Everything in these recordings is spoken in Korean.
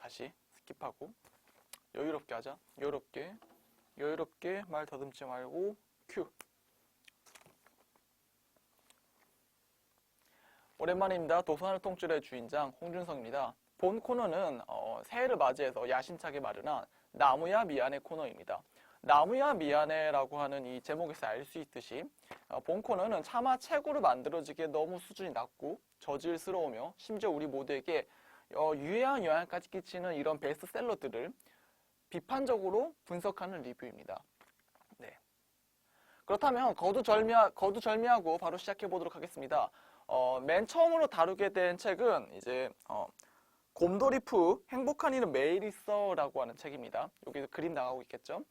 다시 스킵하고 여유롭게 하자. 여유롭게 말 더듬지 말고 큐. 오랜만입니다. 도서관을 통째로의 주인장 홍준성입니다. 본 코너는 새해를 맞이해서 야심차게 마련한 나무야 미안해 코너입니다. 나무야 미안해라고 하는 이 제목에서 알 수 있듯이 본 코너는 차마 최고로 만들어지기에 너무 수준이 낮고 저질스러우며 심지어 우리 모두에게 유해한 영향까지 끼치는 이런 베스트셀러들을 비판적으로 분석하는 리뷰입니다. 네. 그렇다면 거두절미하고 바로 시작해 보도록 하겠습니다. 맨 처음으로 다루게 된 책은 이제 곰돌이푸 행복한 일은 매일 있어라고 하는 책입니다. 여기 그림 나가고 있겠죠?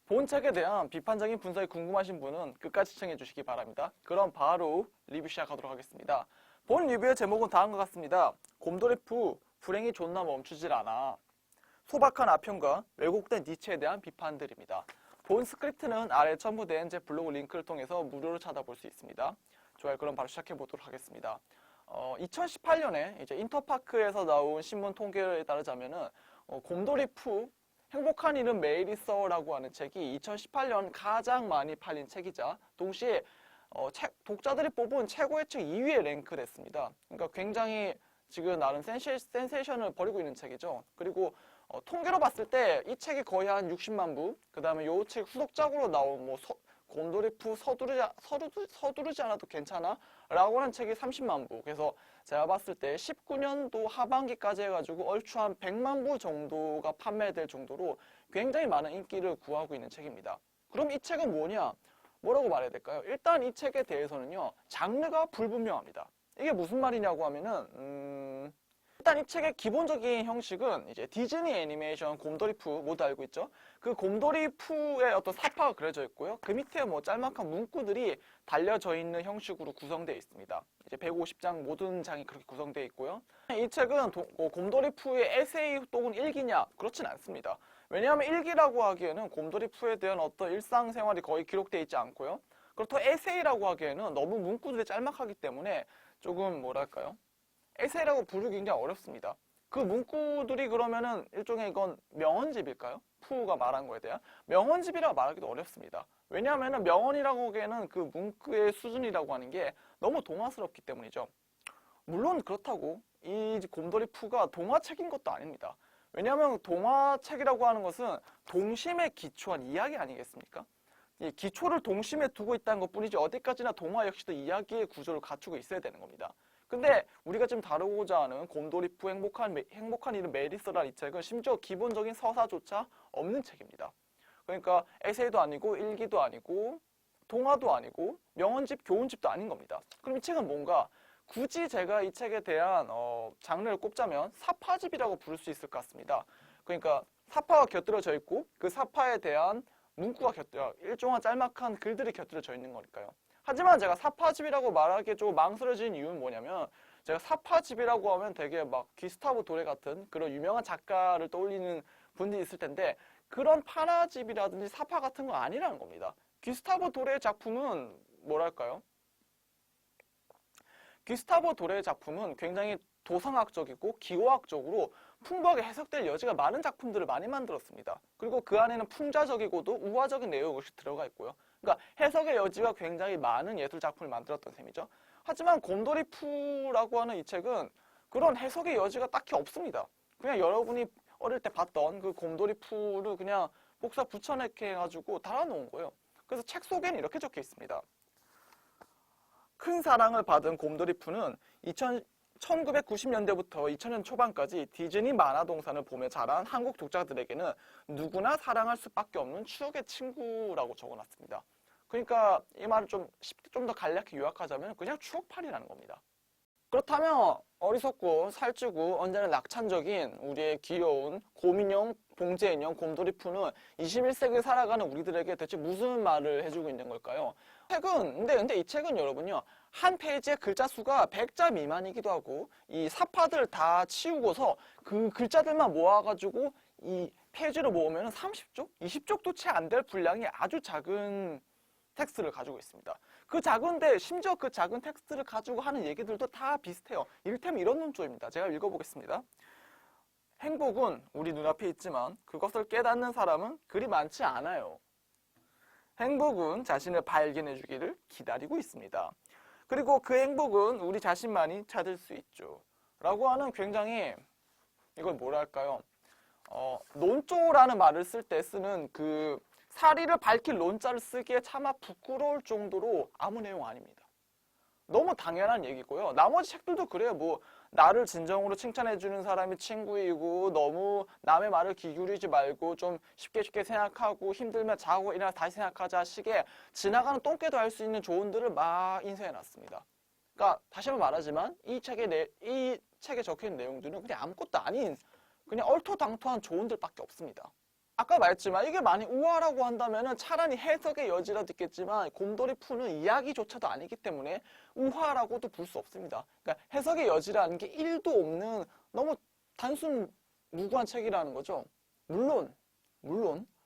본 책에 대한 비판적인 분석이 궁금하신 분은 끝까지 시청해 주시기 바랍니다. 그럼 바로 리뷰 시작하도록 하겠습니다. 본 리뷰의 제목은 다음과 같습니다. 곰돌이푸 불행이 존나 멈추질 않아. 소박한 아평과 왜곡된 니체에 대한 비판들입니다. 본 스크립트는 아래 첨부된 제 블로그 링크를 통해서 무료로 찾아볼 수 있습니다. 좋아요. 그럼 바로 시작해 보도록 하겠습니다. 2018년에 이제 인터파크에서 나온 신문 통계에 따르자면은 곰돌이푸 행복한 일은 매일 있어라고 하는 책이 2018년 가장 많이 팔린 책이자 동시에 독자들이 뽑은 최고의 책 2위에 랭크됐습니다. 그러니까 굉장히 지금 나름 센세이션을 벌이고 있는 책이죠. 그리고 통계로 봤을 때 이 책이 거의 한 60만 부, 그 다음에 이 책 후속작으로 나온 곰돌이푸 서두르지 않아도 괜찮아? 라고 하는 책이 30만 부. 그래서 제가 봤을 때 19년도 하반기까지 해가지고 얼추 한 100만 부 정도가 판매될 정도로 굉장히 많은 인기를 구하고 있는 책입니다. 그럼 이 책은 뭐냐? 뭐라고 말해야 될까요? 일단 이 책에 대해서는요, 장르가 불분명합니다. 이게 무슨 말이냐고 하면은, 일단 이 책의 기본적인 형식은 이제 디즈니 애니메이션 곰돌이푸 모두 알고 있죠? 그 곰돌이푸의 어떤 사파가 그려져 있고요. 그 밑에 뭐 짤막한 문구들이 달려져 있는 형식으로 구성되어 있습니다. 이제 150장 모든 장이 그렇게 구성되어 있고요. 이 책은 곰돌이푸의 에세이 또는 일기냐? 그렇진 않습니다. 왜냐하면 일기라고 하기에는 곰돌이푸에 대한 어떤 일상생활이 거의 기록되어 있지 않고요. 그렇다고 에세이라고 하기에는 너무 문구들이 짤막하기 때문에 조금 뭐랄까요? 에세이라고 부르기 굉장히 어렵습니다. 그 문구들이 그러면은 일종의 이건 명언집일까요? 푸가 말한 거에 대한 명언집이라고 말하기도 어렵습니다. 왜냐하면은 명언이라고 하기에는 그 문구의 수준이라고 하는 게 너무 동화스럽기 때문이죠. 물론 그렇다고 이 곰돌이푸가 동화책인 것도 아닙니다. 왜냐하면 동화책이라고 하는 것은 동심에 기초한 이야기 아니겠습니까? 이 기초를 동심에 두고 있다는 것 뿐이지 어디까지나 동화 역시도 이야기의 구조를 갖추고 있어야 되는 겁니다. 근데 우리가 지금 다루고자 하는 곰돌이푸 행복한 일은 매일 있어라는 이 책은 심지어 기본적인 서사조차 없는 책입니다. 그러니까 에세이도 아니고 일기도 아니고 동화도 아니고 명언집, 교훈집도 아닌 겁니다. 그럼 이 책은 뭔가 굳이 제가 이 책에 대한 장르를 꼽자면 사파집이라고 부를 수 있을 것 같습니다. 그러니까 사파가 곁들여져 있고 그 사파에 대한 문구가 일종한 짤막한 글들이 곁들여져 있는 거니까요. 하지만 제가 사파집이라고 말하기에 좀 망설여지는 이유는 뭐냐면 제가 사파집이라고 하면 되게 막 기스타브 도레 같은 그런 유명한 작가를 떠올리는 분들이 있을 텐데 그런 파라집이라든지 사파 같은 거 아니라는 겁니다. 기스타브 도레의 작품은 뭐랄까요? 기스타브 도레의 작품은 굉장히 도상학적이고 기호학적으로 풍부하게 해석될 여지가 많은 작품들을 많이 만들었습니다. 그리고 그 안에는 풍자적이고도 우화적인 내용이 들어가 있고요. 그러니까 해석의 여지가 굉장히 많은 예술 작품을 만들었던 셈이죠. 하지만 곰돌이푸라고 하는 이 책은 그런 해석의 여지가 딱히 없습니다. 그냥 여러분이 어릴 때 봤던 그 곰돌이푸를 그냥 복사 붙여넣기 해가지고 달아놓은 거예요. 그래서 책 속에는 이렇게 적혀 있습니다. 큰 사랑을 받은 곰돌이푸는 1990년대부터 2000년 초반까지 디즈니 만화 동산을 보며 자란 한국 독자들에게는 누구나 사랑할 수밖에 없는 추억의 친구라고 적어놨습니다. 그러니까 이 말을 좀 더 간략히 요약하자면 그냥 추억팔이라는 겁니다. 그렇다면 어리석고 살찌고 언제나 낙천적인 우리의 귀여운 곰인형, 봉제인형 곰돌이푸는 21세기를 살아가는 우리들에게 대체 무슨 말을 해주고 있는 걸까요? 근데 이 책은 여러분요, 한 페이지의 글자 수가 100자 미만이기도 하고 이 사파들 다 치우고서 그 글자들만 모아가지고 이 페이지로 모으면 30쪽? 20쪽도 채 안 될 분량이 아주 작은 텍스트를 가지고 있습니다. 그 작은데 심지어 그 작은 텍스트를 가지고 하는 얘기들도 다 비슷해요. 이를테면 이런 논조입니다. 제가 읽어보겠습니다. 행복은 우리 눈앞에 있지만 그것을 깨닫는 사람은 그리 많지 않아요. 행복은 자신을 발견해 주기를 기다리고 있습니다. 그리고 그 행복은 우리 자신만이 찾을 수 있죠. 라고 하는 굉장히 이걸 뭐랄까요? 논조라는 말을 쓸 때 쓰는 그 사리를 밝힐 논자를 쓰기에 차마 부끄러울 정도로 아무 내용 아닙니다. 너무 당연한 얘기고요. 나머지 책들도 그래요. 뭐 나를 진정으로 칭찬해주는 사람이 친구이고 너무 남의 말을 귀 기울이지 말고 좀 쉽게 생각하고 힘들면 자고 일어나 다시 생각하자 식의 지나가는 똥개도 할 수 있는 조언들을 막 인쇄해놨습니다. 그러니까 다시 한번 말하지만 이 책에 적혀있는 내용들은 그냥 아무것도 아닌 그냥 얼토당토한 조언들밖에 없습니다. 아까 말했지만 이게 만약 우화라고 한다면 차라리 해석의 여지라도 있겠지만 곰돌이 푸는 이야기조차도 아니기 때문에 우화라고도 볼 수 없습니다. 그러니까 해석의 여지라는 게 1도 없는 너무 단순 무구한 책이라는 거죠. 물론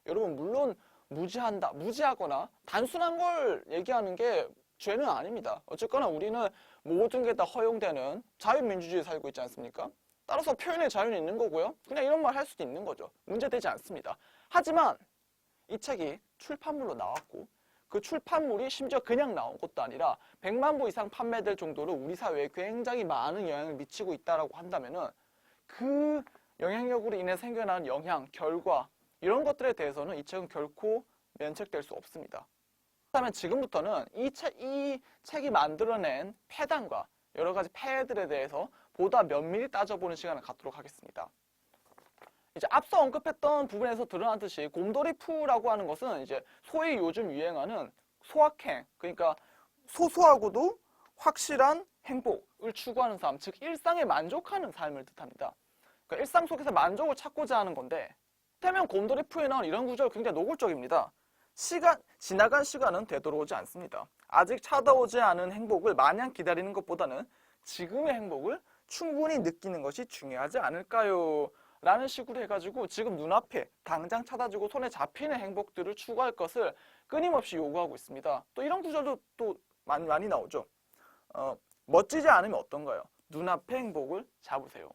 여러분 무지하거나 단순한 걸 얘기하는 게 죄는 아닙니다. 어쨌거나 우리는 모든 게 다 허용되는 자유민주주의에 살고 있지 않습니까? 따라서 표현의 자유는 있는 거고요. 그냥 이런 말 할 수도 있는 거죠. 문제되지 않습니다. 하지만 이 책이 출판물로 나왔고 그 출판물이 심지어 그냥 나온 것도 아니라 100만 부 이상 판매될 정도로 우리 사회에 굉장히 많은 영향을 미치고 있다고 한다면은 그 영향력으로 인해 생겨난 영향, 결과 이런 것들에 대해서는 이 책은 결코 면책될 수 없습니다. 그렇다면 지금부터는 이 책이 만들어낸 폐단과 여러 가지 폐해들에 대해서 보다 면밀히 따져보는 시간을 갖도록 하겠습니다. 이제 앞서 언급했던 부분에서 드러났듯이 곰돌이푸라고 하는 것은 이제 소위 요즘 유행하는 소확행, 그러니까 소소하고도 확실한 행복을 추구하는 삶, 즉 일상에 만족하는 삶을 뜻합니다. 그러니까 일상 속에서 만족을 찾고자 하는 건데, 태면 곰돌이푸에 나온 이런 구절 굉장히 노골적입니다. 지나간 시간은 되돌아오지 않습니다. 아직 찾아오지 않은 행복을 마냥 기다리는 것보다는 지금의 행복을 충분히 느끼는 것이 중요하지 않을까요? 라는 식으로 해가지고 지금 눈앞에 당장 찾아주고 손에 잡히는 행복들을 추구할 것을 끊임없이 요구하고 있습니다. 또 이런 구절도 또 많이 나오죠. 멋지지 않으면 어떤가요? 눈앞의 행복을 잡으세요.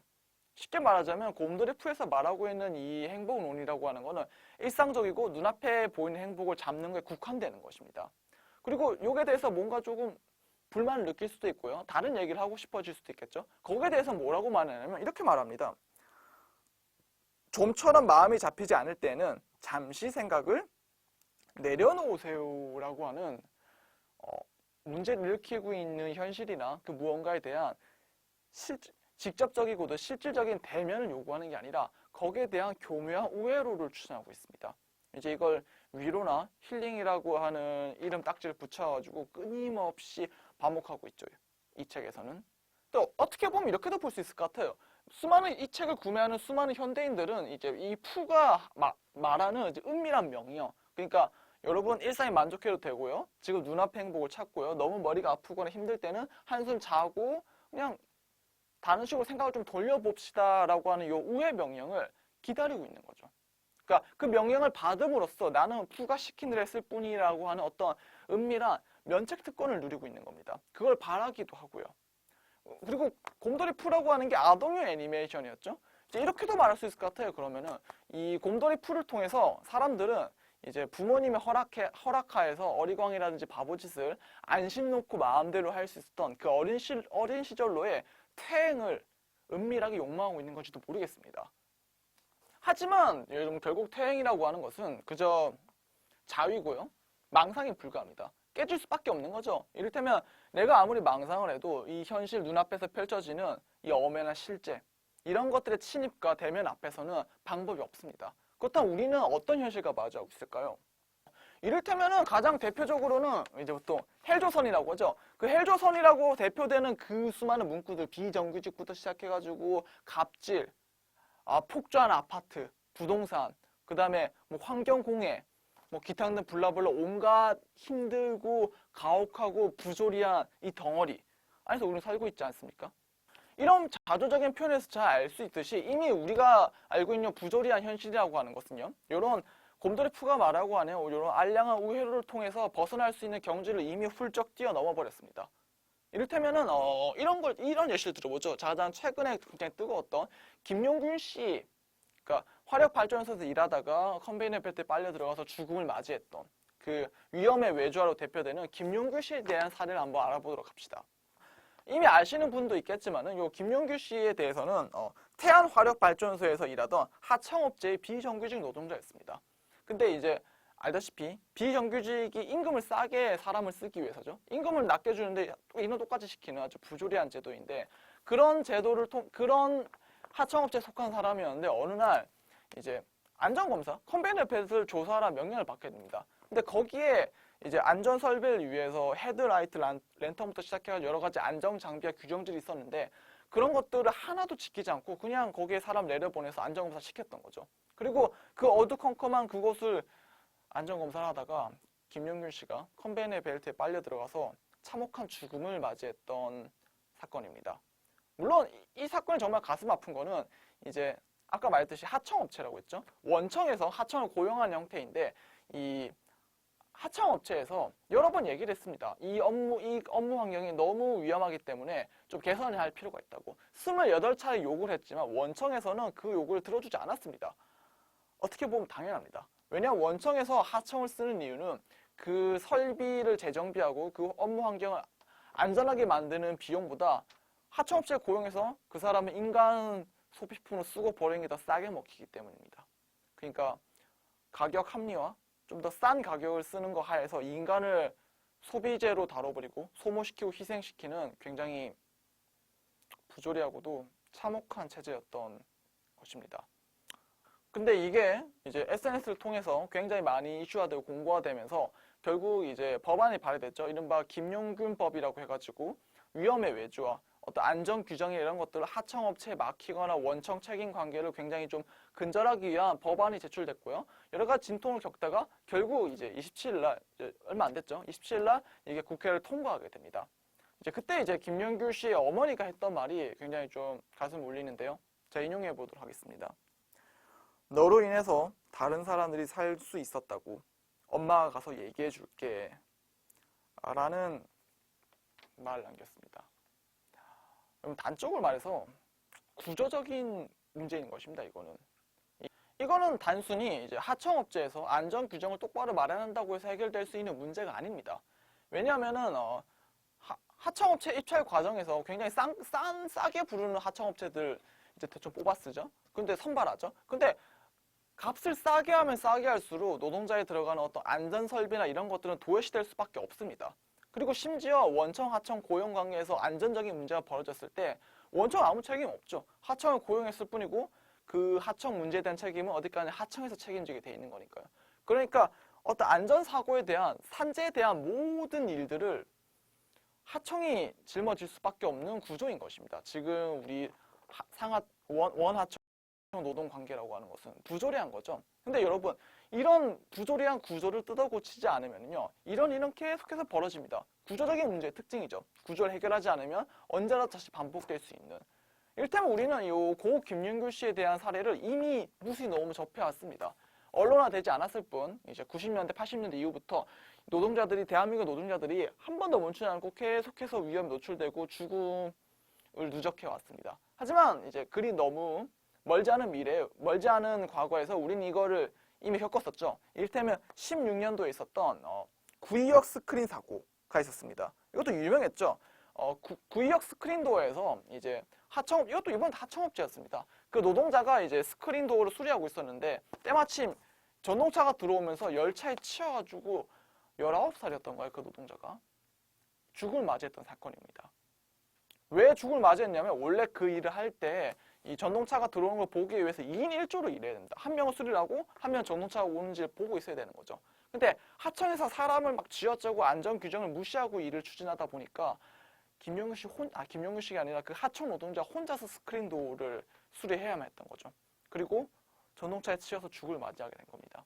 쉽게 말하자면 곰돌이푸에서 말하고 있는 이 행복론이라고 하는 거는 일상적이고 눈앞에 보이는 행복을 잡는 것에 국한되는 것입니다. 그리고 이에 대해서 뭔가 조금 불만을 느낄 수도 있고요. 다른 얘기를 하고 싶어질 수도 있겠죠. 거기에 대해서 뭐라고 말하냐면 이렇게 말합니다. 좀처럼 마음이 잡히지 않을 때는 잠시 생각을 내려놓으세요 라고 하는 문제를 일으키고 있는 현실이나 그 무언가에 대한 직접적이고도 실질적인 대면을 요구하는 게 아니라 거기에 대한 교묘한 우회로를 추천하고 있습니다. 이제 이걸 위로나 힐링이라고 하는 이름 딱지를 붙여가지고 끊임없이 반복하고 있죠. 이 책에서는. 또 어떻게 보면 이렇게도 볼 수 있을 것 같아요. 이 책을 구매하는 수많은 현대인들은 이제 이 푸가 말하는 이제 은밀한 명이요. 그러니까 여러분 일상에 만족해도 되고요. 지금 눈앞의 행복을 찾고요. 너무 머리가 아프거나 힘들 때는 한숨 자고 그냥 다른 식으로 생각을 좀 돌려봅시다 라고 하는 이 우회 명령을 기다리고 있는 거죠. 그러니까 그 명령을 받음으로써 나는 푸가 시킨 대로 했을 뿐이라고 하는 어떤 은밀한 면책 특권을 누리고 있는 겁니다. 그걸 바라기도 하고요. 그리고 곰돌이푸라고 하는 게 아동용 애니메이션이었죠. 이제 이렇게도 말할 수 있을 것 같아요. 그러면은 이 곰돌이푸를 통해서 사람들은 이제 부모님의 허락하에서 어리광이라든지 바보짓을 안심 놓고 마음대로 할 수 있었던 그 어린 시절로의 퇴행을 은밀하게 욕망하고 있는 건지도 모르겠습니다. 하지만 여러분 결국 퇴행이라고 하는 것은 그저 자위고요. 망상에 불과합니다. 깨질 수밖에 없는 거죠. 이를테면 내가 아무리 망상을 해도 이 현실 눈앞에서 펼쳐지는 이 엄연한 실제 이런 것들의 침입과 대면 앞에서는 방법이 없습니다. 그렇다면 우리는 어떤 현실과 마주하고 있을까요? 이를테면은 가장 대표적으로는 이제 보통 헬조선이라고 하죠. 그 헬조선이라고 대표되는 그 수많은 문구들, 비정규직부터 시작해가지고 갑질, 폭주한 아파트, 부동산, 그 다음에 뭐 환경공해, 뭐 기타 등등 블라블라 온갖 힘들고 가혹하고 부조리한 이 덩어리 안에서 우리는 살고 있지 않습니까? 이런 자조적인 표현에서 잘 알 수 있듯이 이미 우리가 알고 있는 부조리한 현실이라고 하는 것은요. 이런 곰돌이푸가 말하고 하는 이런 알량한 우회로를 통해서 벗어날 수 있는 경지를 이미 훌쩍 뛰어넘어 버렸습니다. 이를테면은 이런 예시를 들어보죠. 가장 최근에 굉장히 뜨거웠던 김용균 씨 그러니까 화력 발전소에서 일하다가 컨베이너 벨트에 빨려 들어가서 죽음을 맞이했던 그 위험의 외주화로 대표되는 김용규 씨에 대한 사례를 한번 알아보도록 합시다. 이미 아시는 분도 있겠지만은 요 김용규 씨에 대해서는 태안 화력 발전소에서 일하던 하청업체의 비정규직 노동자였습니다. 근데 이제 알다시피 비정규직이 임금을 싸게 사람을 쓰기 위해서죠. 임금을 낮게 주는데 인원 똑같이 시키는 아주 부조리한 제도인데 그런 제도를 그런 하청업체에 속한 사람이었는데 어느 날 이제 안전검사 컨베이너 벨트를 조사하라 명령을 받게 됩니다. 근데 거기에 이제 안전 설비를 위해서 헤드라이트, 랜턴부터 시작해서 여러 가지 안전 장비와 규정들이 있었는데 그런 것들을 하나도 지키지 않고 그냥 거기에 사람 내려보내서 안전검사 시켰던 거죠. 그리고 그 어두컴컴한 그곳을 안전검사를 하다가 김용균 씨가 컨베이너 벨트에 빨려 들어가서 참혹한 죽음을 맞이했던 사건입니다. 물론 이 사건이 정말 가슴 아픈 거는 이제 아까 말했듯이 하청업체라고 했죠. 원청에서 하청을 고용한 형태인데 이 하청업체에서 여러 번 얘기를 했습니다. 이 업무 환경이 너무 위험하기 때문에 좀 개선을 할 필요가 있다고. 28차례 요구를 했지만 원청에서는 그 요구를 들어주지 않았습니다. 어떻게 보면 당연합니다. 왜냐하면 원청에서 하청을 쓰는 이유는 그 설비를 재정비하고 그 업무 환경을 안전하게 만드는 비용보다 하청업체를 고용해서 그 사람의 인간 소비품을 쓰고 버리는 게 더 싸게 먹히기 때문입니다. 그러니까 가격 합리화, 좀 더 싼 가격을 쓰는 거 하에서 인간을 소비재로 다뤄버리고 소모시키고 희생시키는 굉장히 부조리하고도 참혹한 체제였던 것입니다. 근데 이게 이제 SNS를 통해서 굉장히 많이 이슈화되고 공고화되면서 결국 이제 법안이 발의됐죠. 이른바 김용균법이라고 해가지고 위험의 외주화, 어떤 안전 규정이 이런 것들을 하청업체에 맡기거나 원청 책임 관계를 굉장히 좀 근절하기 위한 법안이 제출됐고요. 여러 가지 진통을 겪다가 결국 이제 27일 날, 얼마 안 됐죠. 27일 날 이게 국회를 통과하게 됩니다. 이제 그때 이제 김용규 씨의 어머니가 했던 말이 굉장히 좀 가슴 울리는데요. 제가 인용해 보도록 하겠습니다. 너로 인해서 다른 사람들이 살 수 있었다고 엄마가 가서 얘기해 줄게 라는 말을 남겼습니다. 그럼 단적으로 말해서 구조적인 문제인 것입니다. 이거는 단순히 이제 하청업체에서 안전 규정을 똑바로 마련한다고 해서 해결될 수 있는 문제가 아닙니다. 왜냐하면은 하청업체 입찰 과정에서 굉장히 싸게 부르는 하청업체들 이제 대충 뽑아 쓰죠. 근데 선발하죠. 근데 값을 싸게 하면 싸게 할수록 노동자에 들어가는 어떤 안전 설비나 이런 것들은 도외시될 수밖에 없습니다. 그리고 심지어 원청, 하청 고용 관계에서 안전적인 문제가 벌어졌을 때 원청 아무 책임 없죠. 하청을 고용했을 뿐이고 그 하청 문제에 대한 책임은 어디까지 하청에서 책임지게 돼 있는 거니까요. 그러니까 어떤 안전사고에 대한 산재에 대한 모든 일들을 하청이 짊어질 수밖에 없는 구조인 것입니다. 지금 우리 원하청 노동관계라고 하는 것은 부조리한 거죠. 근데 여러분 이런 부조리한 구조를 뜯어고치지 않으면요 이런 일은 계속해서 벌어집니다. 구조적인 문제의 특징이죠. 구조를 해결하지 않으면 언제나 다시 반복될 수 있는. 이를테면 우리는 이 고 김윤규 씨에 대한 사례를 이미 무수히 너무 접해왔습니다. 언론화되지 않았을 뿐 이제 90년대 80년대 이후부터 대한민국 노동자들이 한 번도 멈추지 않고 계속해서 위험에 노출되고 죽음을 누적해 왔습니다. 하지만 이제 그리 너무 멀지 않은 과거에서 우리는 이거를 이미 겪었었죠. 이를테면 16년도에 있었던 구의역 스크린 사고가 있었습니다. 이것도 유명했죠. 구의역 스크린도어에서 이제 이것도 이번 하청업체였습니다. 그 노동자가 이제 스크린도어를 수리하고 있었는데 때마침 전동차가 들어오면서 열차에 치여가지고 19살이었던 거예요. 그 노동자가. 죽음을 맞이했던 사건입니다. 왜 죽음을 맞이했냐면 원래 그 일을 할 때 이 전동차가 들어오는 걸 보기 위해서 2인 1조로 일해야 됩니다. 한 명은 수리를 하고 한 명은 전동차가 오는지를 보고 있어야 되는 거죠. 근데 하청에서 사람을 막 쥐어짜고 안전 규정을 무시하고 일을 추진하다 보니까 김용규 씨가 아니라 그 하청 노동자 혼자서 스크린도어를 수리해야만 했던 거죠. 그리고 전동차에 치여서 죽음을 맞이하게 된 겁니다.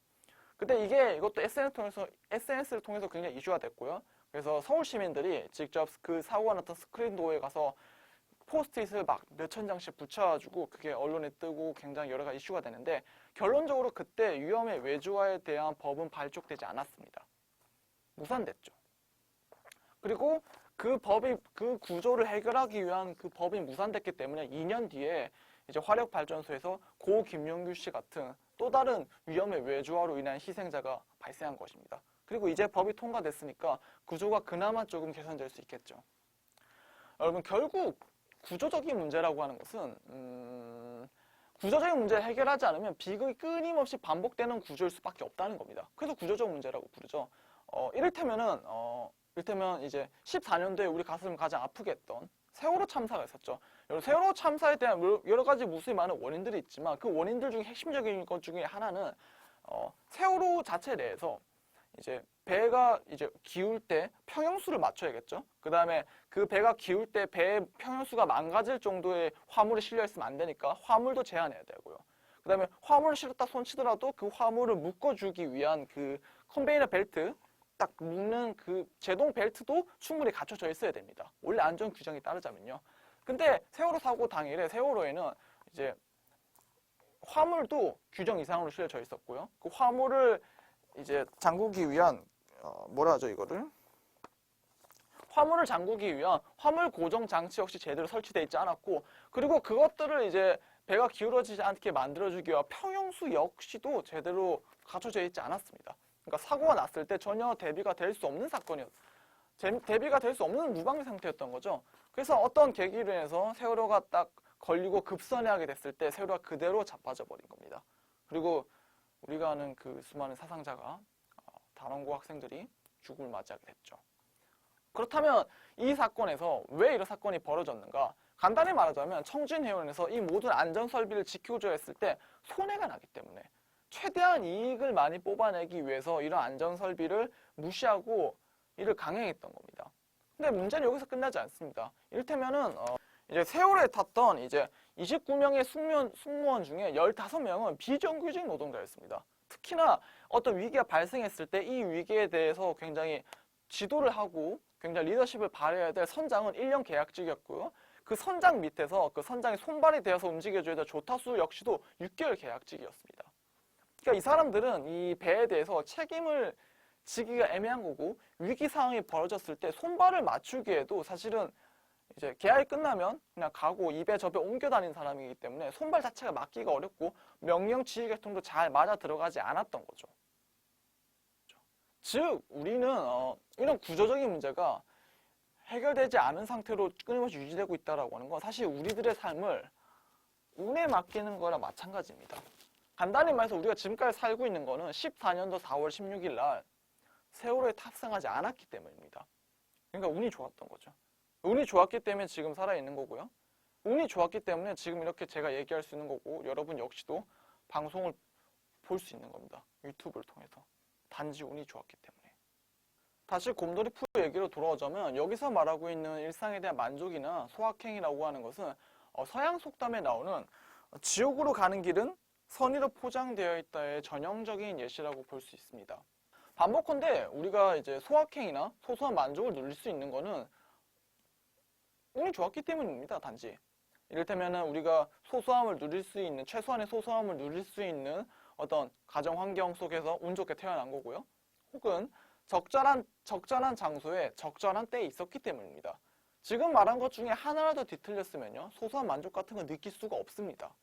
근데 이것도 SNS를 통해서 굉장히 이슈가 됐고요. 그래서 서울 시민들이 직접 그 사고가 났던 스크린도어에 가서 포스트잇을 막 몇천 장씩 붙여가지고 그게 언론에 뜨고 굉장히 여러 가지 이슈가 되는데 결론적으로 그때 위험의 외주화에 대한 법은 발족되지 않았습니다. 무산됐죠. 그리고 그 구조를 해결하기 위한 그 법이 무산됐기 때문에 2년 뒤에 이제 화력발전소에서 고 김용규 씨 같은 또 다른 위험의 외주화로 인한 희생자가 발생한 것입니다. 그리고 이제 법이 통과됐으니까 구조가 그나마 조금 개선될 수 있겠죠. 여러분, 결국 구조적인 문제라고 하는 것은 구조적인 문제를 해결하지 않으면 비극이 끊임없이 반복되는 구조일 수밖에 없다는 겁니다. 그래서 구조적 문제라고 부르죠. 이를테면 이제 14년도에 우리 가슴을 가장 아프게 했던 세월호 참사가 있었죠. 세월호 참사에 대한 여러 가지 무수히 많은 원인들이 있지만 그 원인들 중에 핵심적인 것 중에 하나는 세월호 자체 내에서 이제 배가 이제 기울 때 평형수를 맞춰야겠죠. 그 다음에 그 배가 기울 때 배의 평형수가 망가질 정도의 화물이 실려 있으면 안 되니까 화물도 제한해야 되고요. 그 다음에 화물을 실었다 손치더라도 그 화물을 묶어주기 위한 그 컨베이너 벨트 딱 묶는 그 제동 벨트도 충분히 갖춰져 있어야 됩니다. 원래 안전 규정에 따르자면요. 근데 세월호 사고 당일에 세월호에는 이제 화물도 규정 이상으로 실려져 있었고요. 그 화물을 이제 잠그기 위한 뭐라 하죠 이거를? 화물을 잠그기 위한 화물 고정 장치 역시 제대로 설치되어 있지 않았고, 그리고 그것들을 이제 배가 기울어지지 않게 만들어주기 위한 평형수 역시도 제대로 갖춰져 있지 않았습니다. 그러니까 사고가 났을 때 전혀 대비가 될 수 없는 대비가 될 수 없는 무방비 상태였던 거죠. 그래서 어떤 계기로 인해서 세월호가 딱 걸리고 급선회하게 됐을 때 세월호가 그대로 자빠져 버린 겁니다. 그리고 우리가 아는 그 수많은 사상자가 단원고 학생들이 죽음을 맞이하게 됐죠. 그렇다면 이 사건에서 왜 이런 사건이 벌어졌는가? 간단히 말하자면 청진해운에서 이 모든 안전설비를 지켜줘야 했을 때 손해가 나기 때문에 최대한 이익을 많이 뽑아내기 위해서 이런 안전설비를 무시하고 이를 강행했던 겁니다. 근데 문제는 여기서 끝나지 않습니다. 이를테면은 이제 세월호에 탔던 이제 29명의 승무원 중에 15명은 비정규직 노동자였습니다. 특히나 어떤 위기가 발생했을 때 이 위기에 대해서 굉장히 지도를 하고 굉장히 리더십을 발휘해야 될 선장은 1년 계약직이었고요. 그 선장 밑에서 그 선장이 손발이 되어서 움직여줘야 될 조타수 역시도 6개월 계약직이었습니다. 그러니까 이 사람들은 이 배에 대해서 책임을 지기가 애매한 거고, 위기 상황이 벌어졌을 때 손발을 맞추기에도 사실은 이제 계약이 끝나면 그냥 가고 이 배 저 배 옮겨 다니는 사람이기 때문에 손발 자체가 맡기가 어렵고 명령 지휘 계통도 잘 맞아 들어가지 않았던 거죠. 즉 우리는 이런 구조적인 문제가 해결되지 않은 상태로 끊임없이 유지되고 있다고 하는 건 사실 우리들의 삶을 운에 맡기는 거랑 마찬가지입니다. 간단히 말해서 우리가 지금까지 살고 있는 거는 14년도 4월 16일 날 세월호에 탑승하지 않았기 때문입니다. 그러니까 운이 좋았던 거죠. 운이 좋았기 때문에 지금 살아있는 거고요. 운이 좋았기 때문에 지금 이렇게 제가 얘기할 수 있는 거고, 여러분 역시도 방송을 볼 수 있는 겁니다. 유튜브를 통해서. 단지 운이 좋았기 때문에. 다시 곰돌이 푸 얘기로 돌아오자면 여기서 말하고 있는 일상에 대한 만족이나 소확행이라고 하는 것은 서양 속담에 나오는 지옥으로 가는 길은 선의로 포장되어 있다의 전형적인 예시라고 볼 수 있습니다. 반복컨대 우리가 이제 소확행이나 소소한 만족을 누릴 수 있는 거는 운이 좋았기 때문입니다. 단지. 이를테면 우리가 소소함을 누릴 수 있는, 최소한의 소소함을 누릴 수 있는 어떤 가정 환경 속에서 운 좋게 태어난 거고요. 혹은 적절한 장소에 적절한 때에 있었기 때문입니다. 지금 말한 것 중에 하나라도 뒤틀렸으면요, 소소한 만족 같은 걸 느낄 수가 없습니다.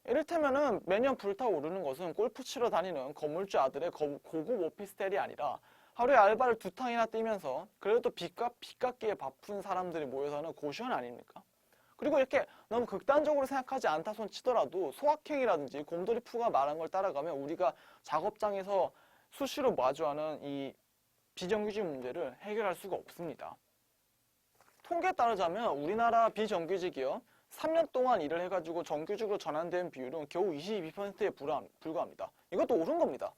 이를테면은 매년 불타오르는 것은 골프 치러 다니는 건물주 아들의 고급 오피스텔이 아니라 하루에 알바를 2탕이나 뛰면서 그래도 빚갚기에 바쁜 사람들이 모여 사는 고시원 아닙니까? 그리고 이렇게 너무 극단적으로 생각하지 않다 손 치더라도 소확행이라든지 곰돌이 푸가 말한 걸 따라가면 우리가 작업장에서 수시로 마주하는 이 비정규직 문제를 해결할 수가 없습니다. 통계에 따르자면 우리나라 비정규직이요, 3년 동안 일을 해가지고 정규직으로 전환된 비율은 겨우 22%에 불과합니다. 이것도 오른 겁니다.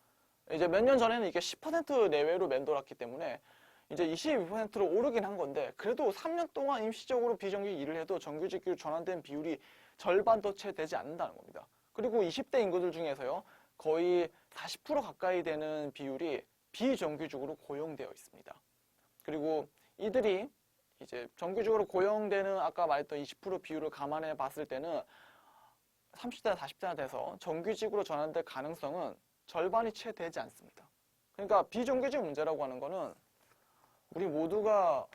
이제 몇 년 전에는 이게 10% 내외로 맴돌았기 때문에 이제 22%로 오르긴 한 건데, 그래도 3년 동안 임시적으로 비정규직 일을 해도 정규직으로 전환된 비율이 절반도 채 되지 않는다는 겁니다. 그리고 20대 인구들 중에서요, 거의 40% 가까이 되는 비율이 비정규직으로 고용되어 있습니다. 그리고 이들이 이제 정규직으로 고용되는 아까 말했던 20% 비율을 감안해 봤을 때는 30대나 40대나 돼서 정규직으로 전환될 가능성은 절반이 채 되지 않습니다. 그러니까 비정규직 문제라고 하는 거는 우리 모두가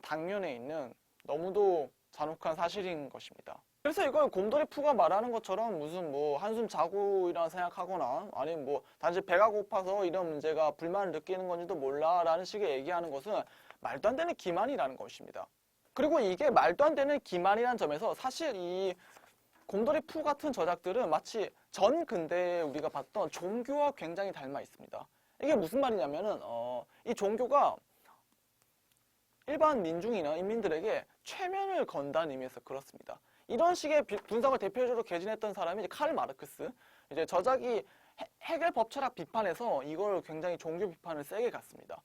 당면에 있는 너무도 잔혹한 사실인 것입니다. 그래서 이걸 곰돌이푸가 말하는 것처럼 무슨 뭐 한숨 자고 일어나 생각하거나 아니면 뭐 단지 배가 고파서 이런 문제가 불만을 느끼는 건지도 몰라 라는 식의 얘기하는 것은 말도 안 되는 기만이라는 것입니다. 그리고 이게 말도 안 되는 기만이라는 점에서 사실 이 곰돌이푸 같은 저작들은 마치 전 근대에 우리가 봤던 종교와 굉장히 닮아 있습니다. 이게 무슨 말이냐면은 이 종교가 일반 민중이나 인민들에게 최면을 건다는 의미에서 그렇습니다. 이런 식의 분석을 대표적으로 개진했던 사람이 이제 카를 마르크스. 이제 저작이 헤겔 법철학 비판에서 이걸 굉장히 종교 비판을 세게 갔습니다.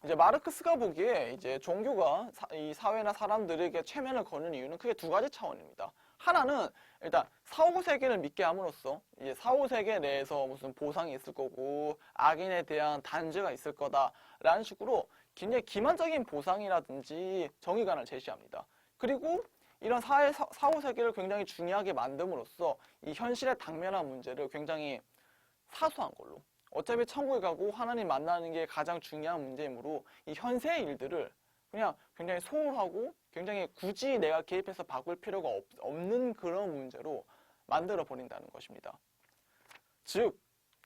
이제 마르크스가 보기에 이제 종교가 이 사회나 사람들에게 최면을 거는 이유는 크게 두 가지 차원입니다. 하나는 일단 사후 세계를 믿게 함으로써 이제 사후 세계 내에서 무슨 보상이 있을 거고 악인에 대한 단죄가 있을 거다라는 식으로 굉장히 기만적인 보상이라든지 정의관을 제시합니다. 그리고 이런 사후 세계를 굉장히 중요하게 만듦으로써 이 현실에 당면한 문제를 굉장히 사소한 걸로 어차피 천국에 가고 하나님 만나는 게 가장 중요한 문제이므로 이 현세의 일들을 그냥 굉장히 소홀하고 굉장히 굳이 내가 개입해서 바꿀 필요가 없는 그런 문제로 만들어 버린다는 것입니다. 즉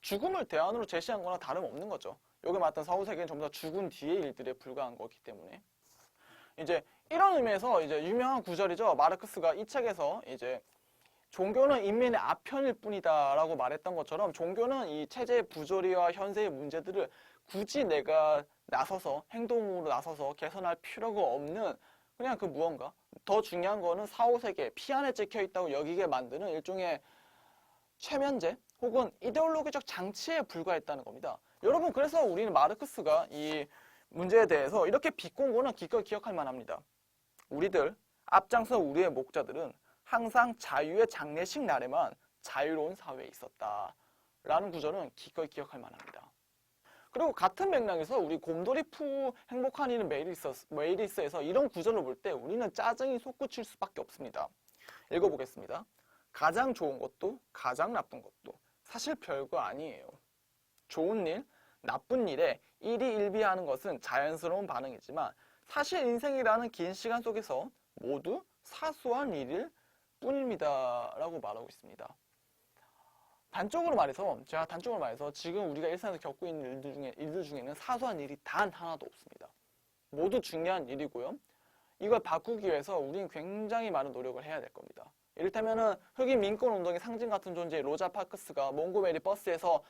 죽음을 대안으로 제시한 거나 다름없는 거죠. 여기 말했던 사후세계는 전부 다 죽은 뒤의 일들에 불과한 거기 때문에 이제 이런 의미에서 이제 유명한 구절이죠. 마르크스가 이 책에서 이제 종교는 인민의 아편일 뿐이다 라고 말했던 것처럼 종교는 이 체제의 부조리와 현세의 문제들을 굳이 내가 나서서 행동으로 나서서 개선할 필요가 없는 그냥 그 무언가 더 중요한 거는 사후세계 피 안에 찍혀있다고 여기게 만드는 일종의 최면제 혹은 이데올로기적 장치에 불과했다는 겁니다. 여러분 그래서 우리는 마르크스가 이 문제에 대해서 이렇게 비꼰 거는 기꺼이 기억할 만합니다. 우리들 앞장서 우리의 목자들은 항상 자유의 장례식 날에만 자유로운 사회에 있었다 라는 구절은 기꺼이 기억할 만합니다. 그리고 같은 맥락에서 우리 곰돌이푸 행복한 이는 매일 있어에서 이런 구절을 볼 때 우리는 짜증이 솟구칠 수밖에 없습니다. 읽어보겠습니다. 가장 좋은 것도 가장 나쁜 것도 사실 별거 아니에요. 좋은 일, 나쁜 일에 일희일비하는 것은 자연스러운 반응이지만 사실 인생이라는 긴 시간 속에서 모두 사소한 일일 뿐입니다 라고 말하고 있습니다. 단적으로 말해서 지금 우리가 일상에서 겪고 있는 일들 중에는 사소한 일이 단 하나도 없습니다. 모두 중요한 일이고요. 이걸 바꾸기 위해서 우리는 굉장히 많은 노력을 해야 될 겁니다. 이를테면은 흑인 민권운동의 상징 같은 존재의 로자 파크스가 몽고메리 버스에서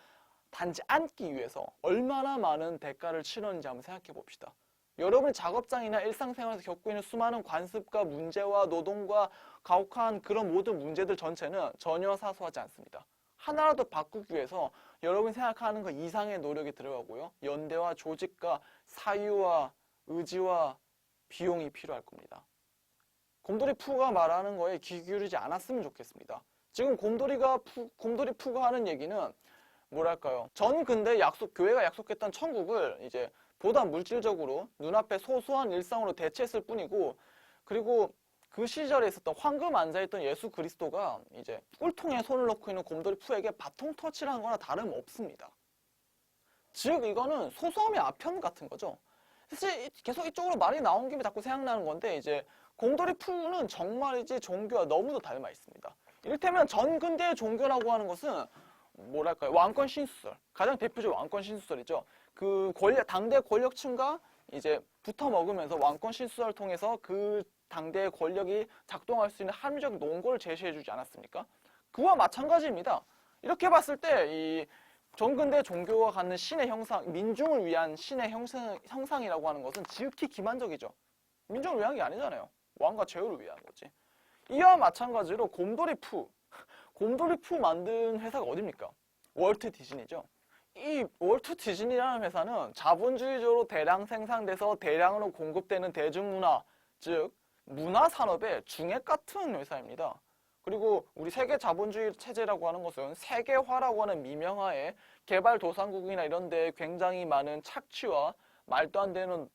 단지 앉기 위해서 얼마나 많은 대가를 치렀는지 한번 생각해 봅시다. 여러분의 작업장이나 일상생활에서 겪고 있는 수많은 관습과 문제와 노동과 가혹한 그런 모든 문제들 전체는 전혀 사소하지 않습니다. 하나라도 바꾸기 위해서 여러분이 생각하는 것 이상의 노력이 들어가고요. 연대와 조직과 사유와 의지와 비용이 필요할 겁니다. 곰돌이푸가 말하는 거에 귀 기울이지 않았으면 좋겠습니다. 지금 곰돌이푸가 하는 얘기는 뭐랄까요? 전 근대 교회가 약속했던 천국을 이제 보다 물질적으로 눈앞에 소소한 일상으로 대체했을 뿐이고 그리고 그 시절에 있었던 황금 앉아있던 예수 그리스도가 이제 꿀통에 손을 넣고 있는 곰돌이푸에게 바통 터치를 한 거나 다름없습니다. 즉 이거는 소소함의 아편 같은 거죠. 사실 계속 이쪽으로 말이 나온 김에 자꾸 생각나는 건데 이제 곰돌이푸는 정말이지 종교와 너무도 닮아 있습니다. 이를테면 전 근대의 종교라고 하는 것은 뭐랄까요? 왕권 신수설. 가장 대표적인 왕권 신수설이죠. 그 당대 권력층과 이제 붙어 먹으면서 왕권 신수설을 통해서 그 당대의 권력이 작동할 수 있는 합리적 논거를 제시해주지 않았습니까? 그와 마찬가지입니다. 이렇게 봤을 때 이 전근대 종교가 갖는 신의 형상, 민중을 위한 신의 형상이라고 하는 것은 지극히 기만적이죠. 민중을 위한 게 아니잖아요. 왕과 제후를 위한 거지. 이와 마찬가지로 곰돌이푸 만든 회사가 어딥니까? 월트 디즈니죠. 이 월트 디즈니라는 회사는 자본주의적으로 대량 생산돼서 대량으로 공급되는 대중문화, 즉 문화산업의 중액 같은 회사입니다. 그리고 우리 세계 자본주의 체제라고 하는 것은 세계화라고 하는 미명하에 개발도상국이나 이런 데에 굉장히 많은 착취와 말도 안 되는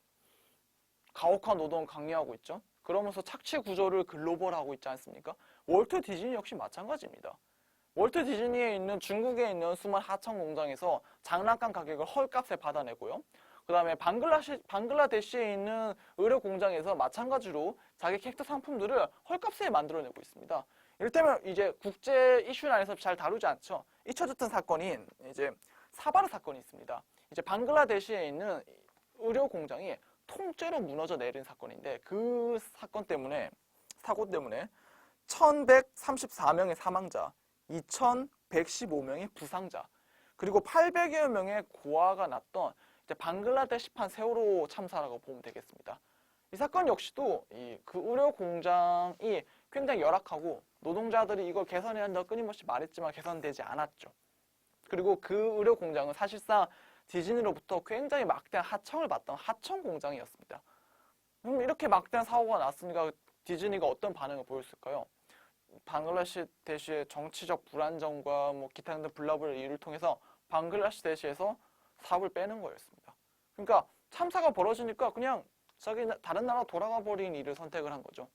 가혹한 노동을 강요하고 있죠. 그러면서 착취 구조를 글로벌하고 있지 않습니까? 월트 디즈니 역시 마찬가지입니다. 월트 디즈니에 있는 중국에 있는 수많은 하청 공장에서 장난감 가격을 헐값에 받아내고요. 그 다음에 방글라데시에 있는 의료 공장에서 마찬가지로 자기 캐릭터 상품들을 헐값에 만들어내고 있습니다. 이를테면 이제 국제 이슈란에서 잘 다루지 않죠. 잊혀졌던 사건인 이제 사바르 사건이 있습니다. 이제 방글라데시에 있는 의료 공장이 통째로 무너져 내린 사건인데 그 사고 때문에 1134명의 사망자, 2115명의 부상자, 그리고 800여 명의 고아가 났던 이제 방글라데시판 세월호 참사라고 보면 되겠습니다. 이 사건 역시도 그 의료 공장이 굉장히 열악하고 노동자들이 이걸 개선해야 한다고 끊임없이 말했지만 개선되지 않았죠. 그리고 그 의료 공장은 사실상 디즈니로부터 굉장히 막대한 하청을 받던 하청 공장이었습니다. 이렇게 막대한 사고가 났으니까 디즈니가 어떤 반응을 보였을까요? 방글라데시의 정치적 불안정과 뭐 기타 등등 블라블 이유를 통해서 방글라데시에서 사업을 빼는 거였습니다. 그러니까 참사가 벌어지니까 그냥 자기 다른 나라 돌아가 버린 일을 선택을 한 거죠.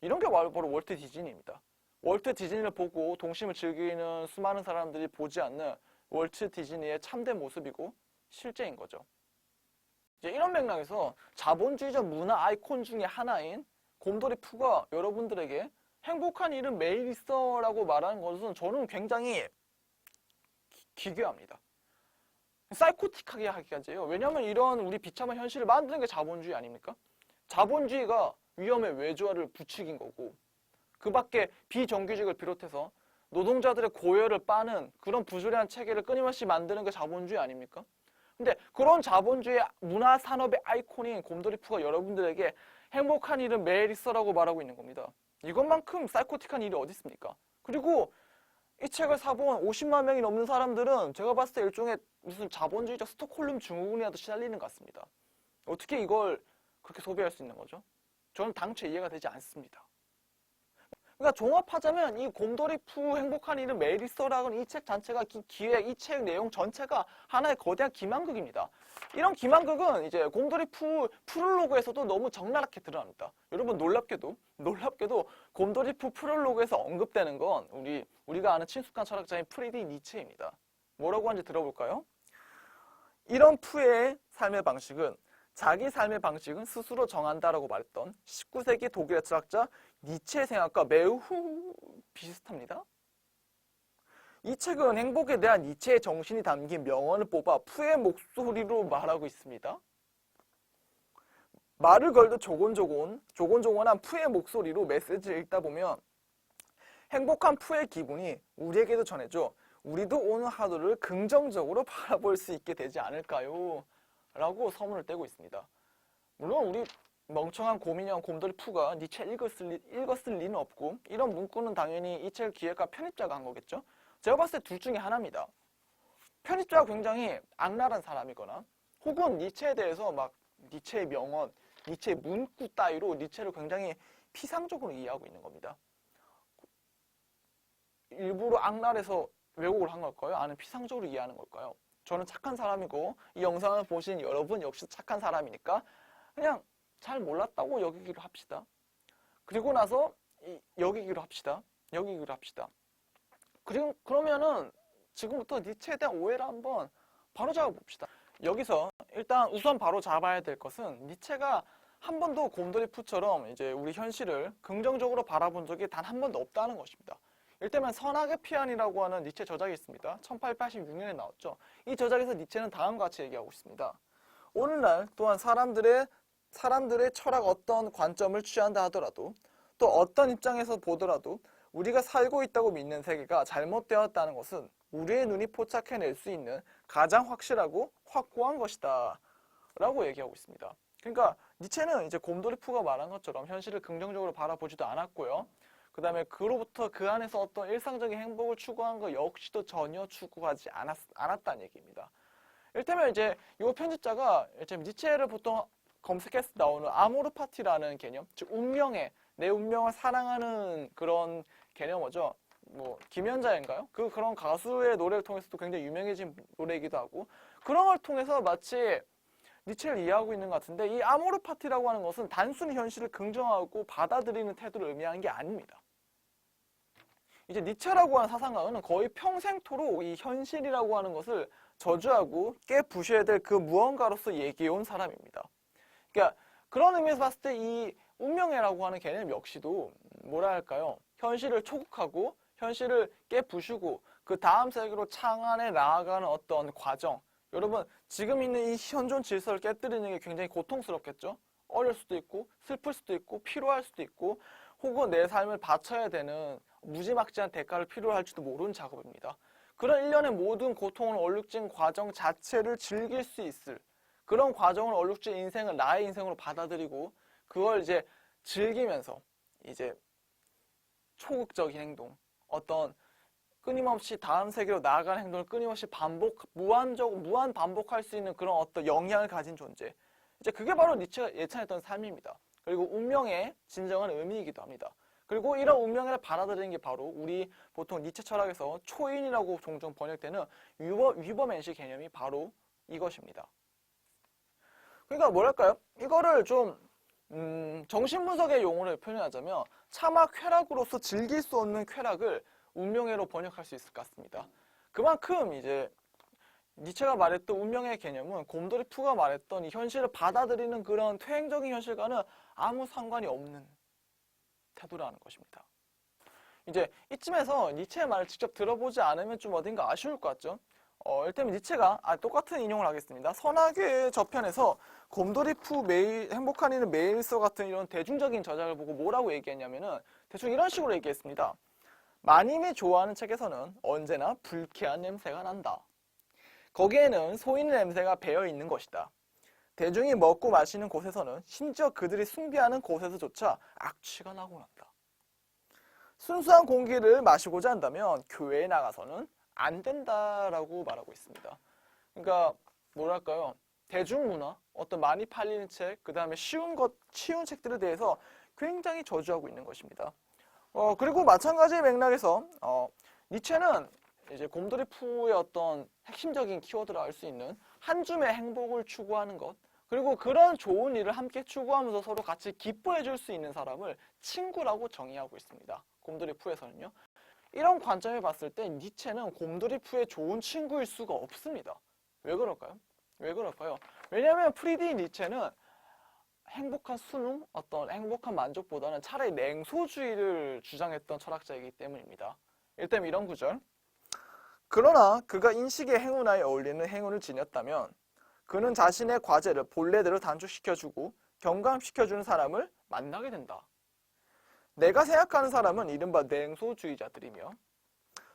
이런 게 바로 월트 디즈니입니다. 월트 디즈니를 보고 동심을 즐기는 수많은 사람들이 보지 않는 월트 디즈니의 참된 모습이고 실제인 거죠. 이제 이런 맥락에서 자본주의적 문화 아이콘 중에 하나인 곰돌이 푸가 여러분들에게 행복한 일은 매일 있어 라고 말하는 것은 저는 굉장히 기괴합니다. 사이코틱하게 하기까지 해요. 왜냐하면 이런 우리 비참한 현실을 만드는 게 자본주의 아닙니까? 자본주의가 위험에 외주화를 부추긴 거고 그 밖에 비정규직을 비롯해서 노동자들의 고열을 빠는 그런 부조리한 체계를 끊임없이 만드는 게 자본주의 아닙니까? 근데 그런 자본주의 문화산업의 아이콘인 곰돌이 푸가 여러분들에게 행복한 일은 매일 있어라고 말하고 있는 겁니다. 이것만큼 사이코틱한 일이 어디 있습니까? 그리고 이 책을 사본 50만 명이 넘는 사람들은 제가 봤을 때 일종의 무슨 자본주의적 스톡홀름 증후군이라도 시달리는 것 같습니다. 어떻게 이걸 그렇게 소비할 수 있는 거죠? 저는 당최 이해가 되지 않습니다. 그러니까 종합하자면 이 곰돌이 푸 행복한 일은 매일 있어라는 이 책 자체가 기획, 이 책 내용 전체가 하나의 거대한 기만극입니다. 이런 기만극은 이제 곰돌이 푸 프롤로그에서도 너무 적나라하게 드러납니다. 여러분 놀랍게도 곰돌이 푸 프롤로그에서 언급되는 건 우리가 아는 친숙한 철학자인 프리디 니체입니다. 뭐라고 하는지 들어볼까요? 이런 푸의 삶의 방식은 자기 삶의 방식은 스스로 정한다라고 말했던 19세기 독일의 철학자 니체의 생각과 매우 비슷합니다. 이 책은 행복에 대한 니체의 정신이 담긴 명언을 뽑아 푸의 목소리로 말하고 있습니다. 말을 걸듯 조곤조곤한 푸의 목소리로 메시지를 읽다 보면 행복한 푸의 기분이 우리에게도 전해져 우리도 오늘 하루를 긍정적으로 바라볼 수 있게 되지 않을까요? 라고 서문을 떼고 있습니다. 물론 우리 멍청한 곰인형 곰돌이 푸가 니체 읽었을 리는 없고 이런 문구는 당연히 이 책 기획과 편집자가 한 거겠죠. 제가 봤을 때 둘 중에 하나입니다. 편집자가 굉장히 악랄한 사람이거나 혹은 니체에 대해서 막 니체의 명언, 니체의 문구 따위로 니체를 굉장히 피상적으로 이해하고 있는 겁니다. 일부러 악랄해서 왜곡을 한 걸까요? 아니면 피상적으로 이해하는 걸까요? 저는 착한 사람이고 이 영상을 보신 여러분 역시 착한 사람이니까 그냥 잘 몰랐다고 여기기로 합시다. 그리고 나서 여기기로 합시다. 그러면은 지금부터 니체에 대한 오해를 한번 바로 잡아봅시다. 여기서 일단 우선 바로 잡아야 될 것은 니체가 한 번도 곰돌이 푸처럼 이제 우리 현실을 긍정적으로 바라본 적이 단 한 번도 없다는 것입니다. 일테면 선악의 피안이라고 하는 니체 저작이 있습니다. 1886년에 나왔죠. 이 저작에서 니체는 다음과 같이 얘기하고 있습니다. 오늘날 또한 사람들의 철학 어떤 관점을 취한다 하더라도 또 어떤 입장에서 보더라도 우리가 살고 있다고 믿는 세계가 잘못되었다는 것은 우리의 눈이 포착해낼 수 있는 가장 확실하고 확고한 것이다 라고 얘기하고 있습니다. 그러니까 니체는 이제 곰돌이 푸가 말한 것처럼 현실을 긍정적으로 바라보지도 않았고요. 그 다음에 그로부터 그 안에서 어떤 일상적인 행복을 추구한 것 역시도 전혀 추구하지 않았다는 얘기입니다. 일테면 이제 이 편집자가 니체를 보통 검색해서 나오는 아모르 파티라는 개념, 즉 내 운명을 사랑하는 그런 개념이죠. 뭐 김연자인가요? 그런 가수의 노래를 통해서도 굉장히 유명해진 노래이기도 하고 그런 걸 통해서 마치 니체를 이해하고 있는 것 같은데 이 아모르 파티라고 하는 것은 단순히 현실을 긍정하고 받아들이는 태도를 의미하는 게 아닙니다. 이제 니체라고 하는 사상가는 거의 평생토록 이 현실이라고 하는 것을 저주하고 깨부셔야 될 그 무언가로서 얘기해온 사람입니다. 그러니까 그런 의미에서 봤을 때 이 운명애라고 하는 개념 역시도 뭐라 할까요? 현실을 초국하고 현실을 깨부수고 그 다음 세계로 창안해 나아가는 어떤 과정. 여러분 지금 있는 이 현존 질서를 깨뜨리는 게 굉장히 고통스럽겠죠? 어려울 수도 있고 슬플 수도 있고 피로할 수도 있고 혹은 내 삶을 바쳐야 되는 무지막지한 대가를 필요로 할지도 모르는 작업입니다. 그런 일련의 모든 고통을 얼룩진 과정 자체를 즐길 수 있을 그런 과정을 얼룩진 인생을 나의 인생으로 받아들이고 그걸 이제 즐기면서 이제 초극적인 행동, 어떤 끊임없이 다음 세계로 나아가는 행동을 끊임없이 무한 반복할 수 있는 그런 어떤 영향을 가진 존재. 이제 그게 바로 니체가 예찬했던 삶입니다. 그리고 운명의 진정한 의미이기도 합니다. 그리고 이런 운명을 받아들이는 게 바로 우리 보통 니체 철학에서 초인이라고 종종 번역되는 위버맨식 개념이 바로 이것입니다. 그러니까 뭐랄까요? 이거를 좀 정신분석의 용어를 표현하자면 차마 쾌락으로서 즐길 수 없는 쾌락을 운명애로 번역할 수 있을 것 같습니다. 그만큼 이제 니체가 말했던 운명의 개념은 곰돌이푸가 말했던 이 현실을 받아들이는 그런 퇴행적인 현실과는 아무 상관이 없는 태도라는 것입니다. 이제 이쯤에서 니체의 말을 직접 들어보지 않으면 좀 어딘가 아쉬울 것 같죠? 일단 니체가 똑같은 인용을 하겠습니다. 선악의 저편에서 곰돌이푸 행복한 이는 매일서 같은 이런 대중적인 저작을 보고 뭐라고 얘기했냐면은 대충 이런 식으로 얘기했습니다. 마님이 좋아하는 책에서는 언제나 불쾌한 냄새가 난다. 거기에는 소인의 냄새가 배어 있는 것이다. 대중이 먹고 마시는 곳에서는 심지어 그들이 숭배하는 곳에서조차 악취가 나고 난다. 순수한 공기를 마시고자 한다면 교회에 나가서는 안 된다라고 말하고 있습니다. 그러니까 뭐랄까요? 대중문화, 어떤 많이 팔리는 책, 그 다음에 쉬운 책들에 대해서 굉장히 저주하고 있는 것입니다. 그리고 마찬가지의 맥락에서 니체는 이제 곰돌이푸의 어떤 핵심적인 키워드라 할 수 있는 한 줌의 행복을 추구하는 것, 그리고 그런 좋은 일을 함께 추구하면서 서로 같이 기뻐해 줄 수 있는 사람을 친구라고 정의하고 있습니다. 곰돌이푸에서는요. 이런 관점에 봤을 때 니체는 곰돌이푸의 좋은 친구일 수가 없습니다. 왜 그럴까요? 왜 그럴까요? 왜냐하면 프리드리히 니체는 행복한 수능, 어떤 행복한 만족보다는 차라리 냉소주의를 주장했던 철학자이기 때문입니다. 일단 이런 구절. 그러나 그가 인식의 행운하에 어울리는 행운을 지녔다면 그는 자신의 과제를 본래대로 단축시켜주고 경감시켜주는 사람을 만나게 된다. 내가 생각하는 사람은 이른바 냉소주의자들이며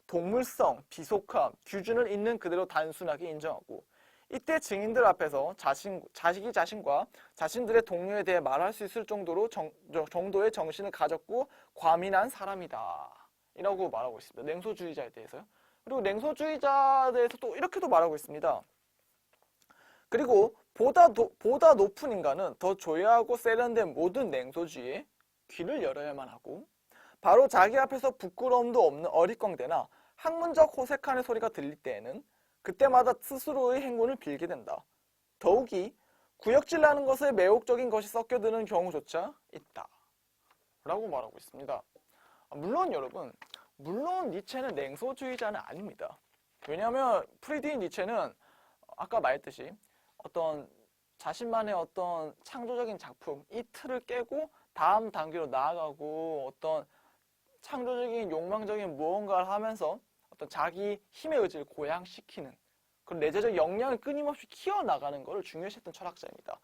동물성, 비속함, 규준을 있는 그대로 단순하게 인정하고 이때 증인들 앞에서 자식이 자신과 자신들의 동료에 대해 말할 수 있을 정도의 정신을 가졌고 과민한 사람이다. 이라고 말하고 있습니다. 냉소주의자에 대해서요. 그리고 냉소주의자에 대해서 또 이렇게도 말하고 있습니다. 그리고 보다 높은 인간은 더 조야하고 세련된 모든 냉소주의에 귀를 열어야만 하고 바로 자기 앞에서 부끄러움도 없는 어릿광대나 학문적 호색한의 소리가 들릴 때에는 그때마다 스스로의 행운을 빌게 된다. 더욱이 구역질나는 것에 매혹적인 것이 섞여드는 경우조차 있다. 라고 말하고 있습니다. 물론 여러분, 니체는 냉소주의자는 아닙니다. 왜냐하면 프리드리히 니체는 아까 말했듯이 어떤 자신만의 어떤 창조적인 작품, 이 틀을 깨고 다음 단계로 나아가고 어떤 창조적인 욕망적인 무언가를 하면서 어떤 자기 힘의 의지를 고양시키는 그런 내재적 역량을 끊임없이 키워나가는 것을 중요시했던 철학자입니다.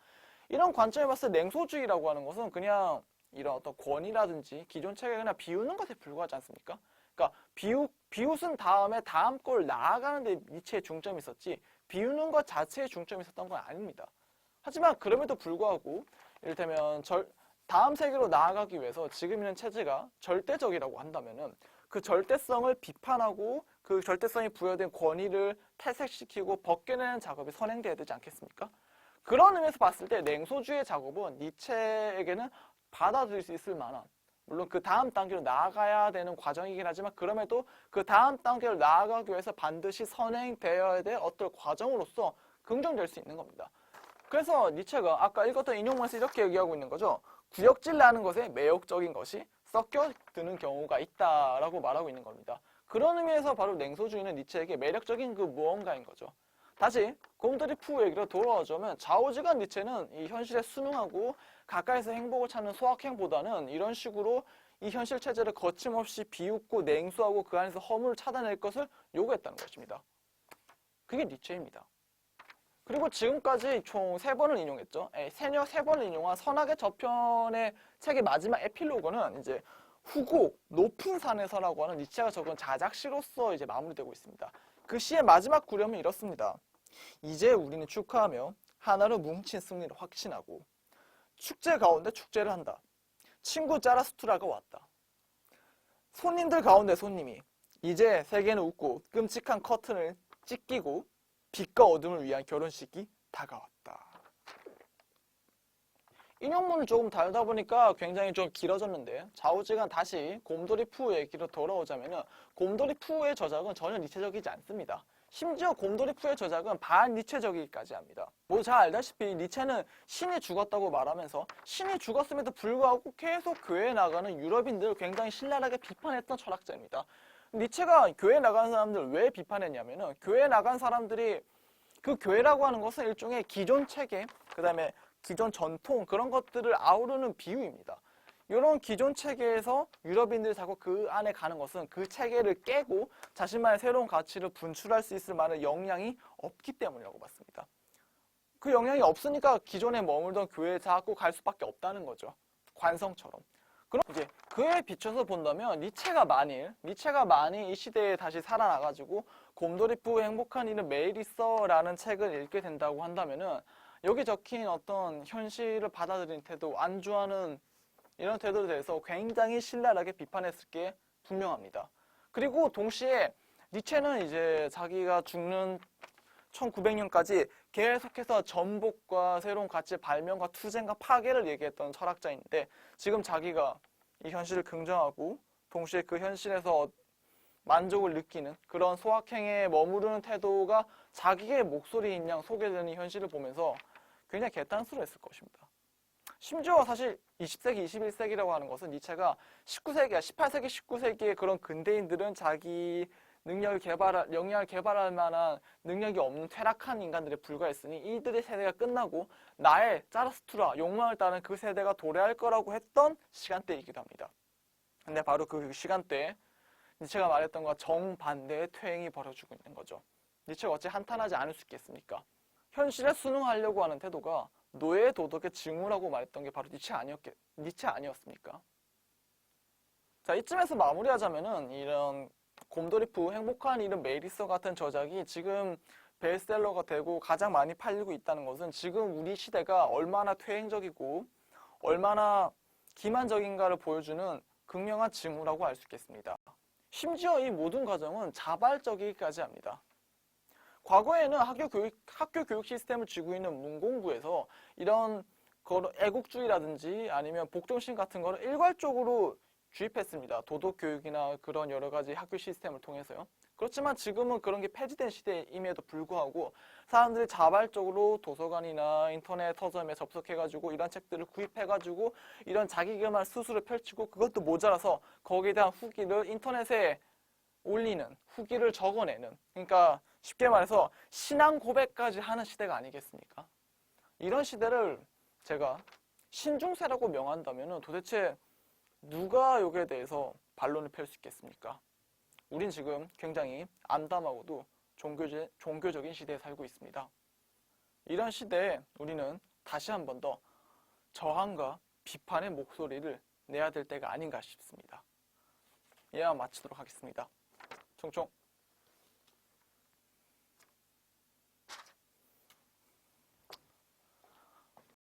이런 관점에 봤을 때 냉소주의라고 하는 것은 그냥 이런 어떤 권위라든지 기존 책에 그냥 비우는 것에 불과하지 않습니까? 그러니까 비웃은 다음에 다음 걸 나아가는 데 니체의 중점이 있었지 비우는 것 자체에 중점이 있었던 건 아닙니다. 하지만 그럼에도 불구하고 이를테면 다음 세계로 나아가기 위해서 지금 있는 체제가 절대적이라고 한다면은 그 절대성을 비판하고 그 절대성이 부여된 권위를 퇴색시키고 벗겨내는 작업이 선행돼야 되지 않겠습니까? 그런 의미에서 봤을 때 냉소주의 작업은 니체에게는 받아들일 수 있을 만한 물론 그 다음 단계로 나아가야 되는 과정이긴 하지만 그럼에도 그 다음 단계로 나아가기 위해서 반드시 선행되어야 될 어떤 과정으로서 긍정될 수 있는 겁니다. 그래서 니체가 아까 읽었던 인용문에서 이렇게 얘기하고 있는 거죠. 구역질 나는 것에 매혹적인 것이 섞여 드는 경우가 있다라고 말하고 있는 겁니다. 그런 의미에서 바로 냉소주의는 니체에게 매력적인 그 무언가인 거죠. 다시 곰돌이푸 얘기로 돌아오자면 좌우지간 니체는 이 현실에 순응하고 가까이서 행복을 찾는 소확행보다는 이런 식으로 이 현실 체제를 거침없이 비웃고 냉소하고 그 안에서 허물을 찾아낼 것을 요구했다는 것입니다. 그게 니체입니다. 그리고 지금까지 총 3번을 인용했죠. 세녀 3번을 인용한 선악의 저편의 책의 마지막 에필로그는 이제 후고 높은 산에서라고 하는 니체가 적은 자작시로서 이제 마무리되고 있습니다. 그 시의 마지막 구렴은 이렇습니다. 이제 우리는 축하하며 하나로 뭉친 승리를 확신하고 축제 가운데 축제를 한다. 친구 짜라스투라가 왔다. 손님들 가운데 손님이 이제 세계는 웃고 끔찍한 커튼을 찢기고 빛과 어둠을 위한 결혼식이 다가왔다. 인용문을 조금 다르다 보니까 굉장히 좀 길어졌는데 좌우지간 다시 곰돌이푸 얘기로 돌아오자면 곰돌이푸의 저작은 전혀 니체적이지 않습니다. 심지어 곰돌이푸의 저작은 반니체적이기까지 합니다. 뭐 잘 알다시피 니체는 신이 죽었다고 말하면서 신이 죽었음에도 불구하고 계속 교회에 나가는 유럽인들을 굉장히 신랄하게 비판했던 철학자입니다. 니체가 교회에 나가는 사람들을 왜 비판했냐면은 교회에 나간 사람들이 그 교회라고 하는 것은 일종의 기존 체계, 그 다음에 기존 전통 그런 것들을 아우르는 비유입니다. 이런 기존 체계에서 유럽인들이 자꾸 그 안에 가는 것은 그 체계를 깨고 자신만의 새로운 가치를 분출할 수 있을 만한 역량이 없기 때문이라고 봤습니다. 그 역량이 없으니까 기존에 머물던 교회에 자꾸 갈 수밖에 없다는 거죠. 관성처럼. 그럼 이제 그에 비춰서 본다면 니체가 만일 이 시대에 다시 살아나가지고 곰돌이푸의 행복한 일은 매일 있어라는 책을 읽게 된다고 한다면은 여기 적힌 어떤 현실을 받아들이는 태도, 안주하는 이런 태도에 대해서 굉장히 신랄하게 비판했을 게 분명합니다. 그리고 동시에 니체는 이제 자기가 죽는 1900년까지 계속해서 전복과 새로운 가치의 발명과 투쟁과 파괴를 얘기했던 철학자인데 지금 자기가 이 현실을 긍정하고 동시에 그 현실에서 만족을 느끼는 그런 소확행에 머무르는 태도가 자기의 목소리인 양 소개되는 이 현실을 보면서 굉장히 개탄스러웠을 것입니다. 심지어 사실 20세기, 21세기라고 하는 것은 니체가 19세기야, 18세기, 19세기의 그런 근대인들은 자기 역량을 개발할 만한 능력이 없는 퇴락한 인간들에 불과했으니 이들의 세대가 끝나고 나의 짜라스투라, 욕망을 따른 그 세대가 도래할 거라고 했던 시간대이기도 합니다. 근데 바로 그 시간대에 니체가 말했던 것과 정반대의 퇴행이 벌어지고 있는 거죠. 니체가 어찌 한탄하지 않을 수 있겠습니까? 현실에 순응하려고 하는 태도가 노예의 도덕의 징후라고 말했던 게 바로 니체 아니었습니까? 자, 이쯤에서 마무리하자면은 이런 곰돌이푸 행복한 일은 매일 있어 같은 저작이 지금 베스트셀러가 되고 가장 많이 팔리고 있다는 것은 지금 우리 시대가 얼마나 퇴행적이고 얼마나 기만적인가를 보여주는 극명한 징후라고 할 수 있겠습니다. 심지어 이 모든 과정은 자발적이기까지 합니다. 과거에는 학교 교육 시스템을 쥐고 있는 문공부에서 이런 애국주의라든지 아니면 복종심 같은 거를 일괄적으로 주입했습니다. 도덕교육이나 그런 여러 가지 학교 시스템을 통해서요. 그렇지만 지금은 그런 게 폐지된 시대임에도 불구하고 사람들이 자발적으로 도서관이나 인터넷 서점에 접속해가지고 이런 책들을 구입해가지고 이런 자기개발 스스로 펼치고 그것도 모자라서 거기에 대한 후기를 인터넷에 올리는, 후기를 적어내는, 그러니까 쉽게 말해서 신앙 고백까지 하는 시대가 아니겠습니까? 이런 시대를 제가 신중세라고 명한다면 도대체 누가 여기에 대해서 반론을 펼 수 있겠습니까? 우린 지금 굉장히 암담하고도 종교적인 시대에 살고 있습니다. 이런 시대에 우리는 다시 한 번 더 저항과 비판의 목소리를 내야 될 때가 아닌가 싶습니다. 이만 마치도록 하겠습니다. 총총.